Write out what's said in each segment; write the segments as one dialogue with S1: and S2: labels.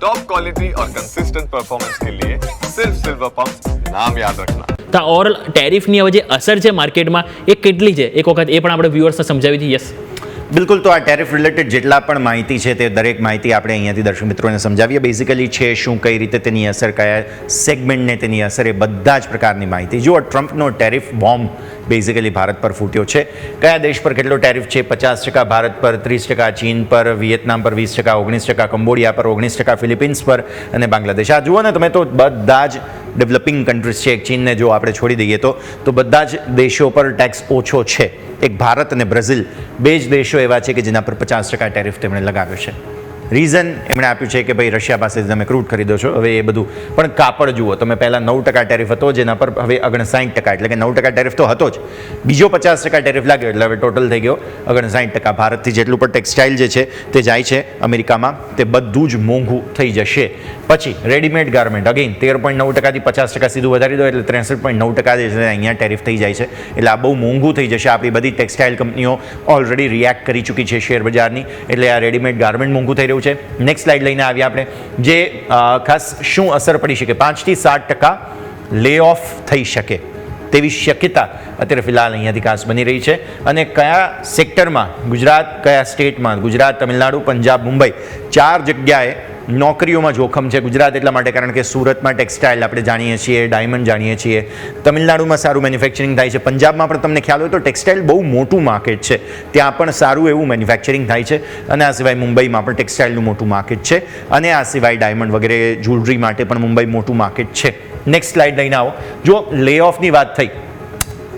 S1: Top quality और consistent performance के लिए सिर्फ सिल्वर पंप नाम याद रखना।
S2: તો ઓવરઓલ ટેરિફની હવે જે અસર છે માર્કેટમાં એ કેટલી છે એક વખત એ પણ આપણે વ્યુઅર્સને સમજાવી હતી. યસ,
S3: બિલકુલ. તો આ ટેરિફ રિલેટેડ જેટલા પણ માહિતી છે તે દરેક માહિતી આપણે અહીંયાથી દર્શક મિત્રોને સમજાવીએ. બેઝિકલી છે શું, કઈ રીતે તેની અસર, કયા સેગમેન્ટને તેની અસર, એ બધા જ પ્રકારની માહિતી. જુઓ, ટ્રમ્પનો ટેરિફ બોમ્બ બેઝિકલી ભારત પર ફૂટ્યો છે. કયા દેશ પર કેટલો ટેરિફ છે? 50% ભારત પર, 30% ચીન પર, વિયેતનામ પર 20%, 19% કંબોડિયા પર, 19% ફિલિપિન્સ પર અને બાંગ્લાદેશ. આ જુઓ ને તમે, તો બધા જ ડેવલપિંગ કન્ટ્રીઝ છે. એક ચીનને જો આપણે છોડી દઈએ તો બધા જ દેશો પર ટેક્સ ઓછો છે. એક ભારત અને બ્રાઝિલ બે જ દેશો એવા છે કે જેના પર 50% ટેરિફ તેમણે લગાવ્યો છે. રીઝન એમણે આપ્યું છે કે ભાઈ રશિયા પાસેથી તમે ક્રૂડ ખરીદો છો. હવે એ બધું પણ કાપડ જુઓ તમે, પહેલાં 9% ટેરિફ હતો જેના પર હવે 59%, એટલે કે 9% ટેરિફ તો હતો જ, બીજો 50% ટેરિફ લાગ્યો એટલે હવે ટોટલ થઈ ગયો 59%. ભારતથી જેટલું પણ ટેક્સટાઇલ જે છે તે જાય છે અમેરિકામાં, તે બધું જ મોંઘું થઈ જશે. પછી રેડીમેડ ગાર્મેન્ટ અગેન 13.9%થી 50% સીધું વધારી દો એટલે 63.9% જે છે અહીંયા ટેરિફ થઈ જાય છે. એટલે આ બહુ મોંઘું થઈ જશે. આપણી બધી ટેક્સટાઇલ કંપનીઓ ઓલરેડી રિએક્ટ કરી ચૂકી છે શેર બજારની, એટલે આ રેડીમેડ ગાર્મેન્ટ મોંઘું થઈ રહ્યું છે. નેક્સ્ટ સ્લાઇડ લઈને આવીએ આપણે, જે ખાસ શું અસર પડી શકે. 5 થી 7% લે ઓફ થઈ શકે તેવી શક્યતા અત્યારે ફિલહાલ અહીંયાથી ખાસ બની રહી છે. અને કયા સેક્ટરમાં? ગુજરાત, કયા સ્ટેટમાં? ગુજરાત, તમિલનાડુ, પંજાબ, મુંબઈ, 4 જગ્યાએ નોકરીઓમાં જોખમ છે. ગુજરાત એટલા માટે કારણ કે સુરતમાં ટેક્સટાઇલ આપણે જાણીએ છીએ, ડાયમંડ જાણીએ છીએ. તમિલનાડુમાં સારું મેન્યુફેક્ચરિંગ થાય છે. પંજાબમાં પણ તમને ખ્યાલ હોય તો ટેક્સટાઇલ બહુ મોટું માર્કેટ છે, ત્યાં પણ સારું એવું મેન્યુફેક્ચરિંગ થાય છે. અને આ સિવાય મુંબઈમાં પણ ટેક્સટાઇલનું મોટું માર્કેટ છે. અને આ સિવાય ડાયમંડ વગેરે જ્વેલરી માટે પણ મુંબઈ મોટું માર્કેટ છે. નેક્સ્ટ સ્લાઇડ લઈને આવો. જો લે ઓફની વાત થઈ,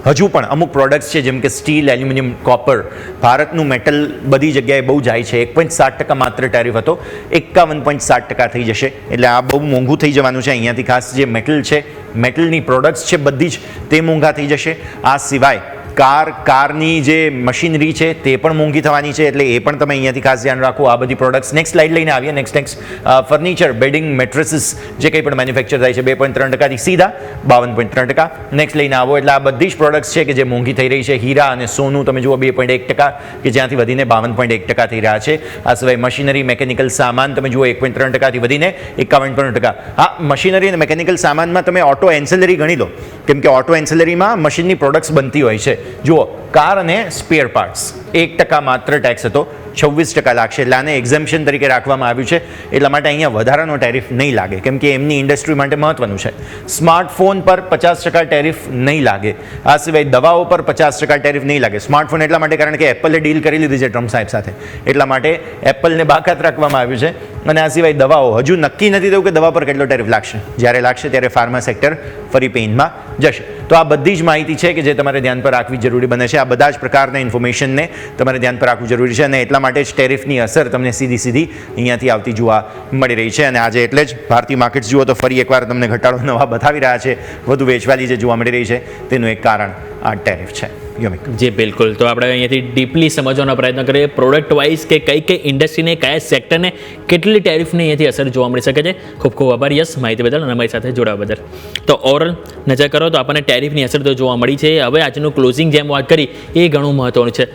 S3: હજુ પણ અમુક પ્રોડક્ટ્સ છે જેમ કે સ્ટીલ, એલ્યુમિનિયમ, કોપર, ભારતનું મેટલ બધી જગ્યાએ બહુ જાય છે. 1.7% માત્ર ટેરિફ હતો, 51.7% થઈ જશે. એટલે આ બહુ મોંઘું થઈ જવાનું છે. અહીંયાથી ખાસ જે મેટલ છે, મેટલની પ્રોડક્ટ્સ છે બધી જ તે મોંઘા થઈ જશે. આ સિવાય કારની જે મશીનરી છે તે પણ મોંઘી થવાની છે, એટલે એ પણ તમે અહીંયાથી ખાસ ધ્યાન રાખો. આ બધી પ્રોડક્ટ્સ. નેક્સ્ટ સ્લાઇડ લઈને આવીએ. નેક્સ્ટ ફર્નિચર, બેડિંગ, મેટ્રેસીસ જે કંઈ પણ મેન્યુફેક્ચર થાય છે 2.3%થી સીધા 52.3%. નેક્સ્ટ લઈને આવો એટલે આ બધી જ પ્રોડક્ટ્સ છે કે જે મોંઘી થઈ રહી છે. હીરા અને સોનું તમે જુઓ 2.1% કે જ્યાંથી વધીને 52.1% થઈ રહ્યા છે. આ સિવાય મશીનરી, મેકેનિકલ સામાન તમે જુઓ 1.3%થી વધીને 51%. હા, મશીનરી અને મેકેનિકલ સામાનમાં તમે ઓટો એન્સેલરી ગણી લો, કેમ કે ઓટો એન્સેલરીમાં મશીનની પ્રોડક્ટ્સ બનતી હોય છે. જુઓ, કાર અને સ્પેર પાર્ટ્સ 1% માત્ર ટેક્સ હતો, 26% લાગશે. એટલે આને એક્ઝેમ્પશન તરીકે રાખવામાં આવ્યું છે. એટલા માટે અહીંયા વધારાનો ટેરિફ નહીં લાગે, કેમ કે એમની ઇન્ડસ્ટ્રી માટે મહત્વનું છે. સ્માર્ટફોન પર 50% ટેરિફ નહીં લાગે. આ સિવાય દવાઓ પર 50% ટેરિફ નહીં લાગે. સ્માર્ટફોન એટલા માટે કારણ કે એપલે ડીલ કરી લીધી છે ટ્રમ્પ સાહેબ સાથે, એટલા માટે એપલને બાકાત રાખવામાં આવ્યું છે. અને આ સિવાય દવાઓ હજુ નક્કી નથી થયું કે દવા પર કેટલો ટેરિફ લાગશે. જ્યારે લાગશે ત્યારે ફાર્મા સેક્ટર ફરી પેઇનમાં જશે. તો આ બધી જ માહિતી છે કે જે તમારે ધ્યાન પર રાખવી જરૂરી બને છે. આ બધા જ પ્રકારના ઇન્ફોર્મેશનને તમારે ધ્યાન પર રાખવું જરૂરી છે. અને એટલા માટે જ ટેરિફની અસર તમને સીધી અહીંયાથી આવતી જોવા મળી રહી છે. અને આજે એટલે જ ભારતીય માર્કેટ્સ જુઓ તો ફરી એકવાર તમને ઘટાડો નવા બતાવી રહ્યા છે. વધુ વેચવાલી જે જોવા મળી રહી છે તેનું એક કારણ આ ટેરિફ છે.
S2: જી બિલકુલ. તો આપણે અહીંયાથી ડીપલી સમજવાનો પ્રયત્ન કરીએ પ્રોડક્ટ વાઇઝ કે કઈ ઇન્ડસ્ટ્રીને, કયા સેક્ટરને કેટલી ટેરિફની અહીંયાથી અસર જોવા મળી શકે છે. ખૂબ ખૂબ આભાર યસ માહિતી બદલ અને અમારી સાથે જોડાવા બદલ. તો ઓવરઓલ નજર કરો તો આપણને ટેરિફની અસર તો જોવા મળી છે. હવે આજનું ક્લોઝિંગ જેમ વાત કરી એ ઘણું મહત્વનું છે.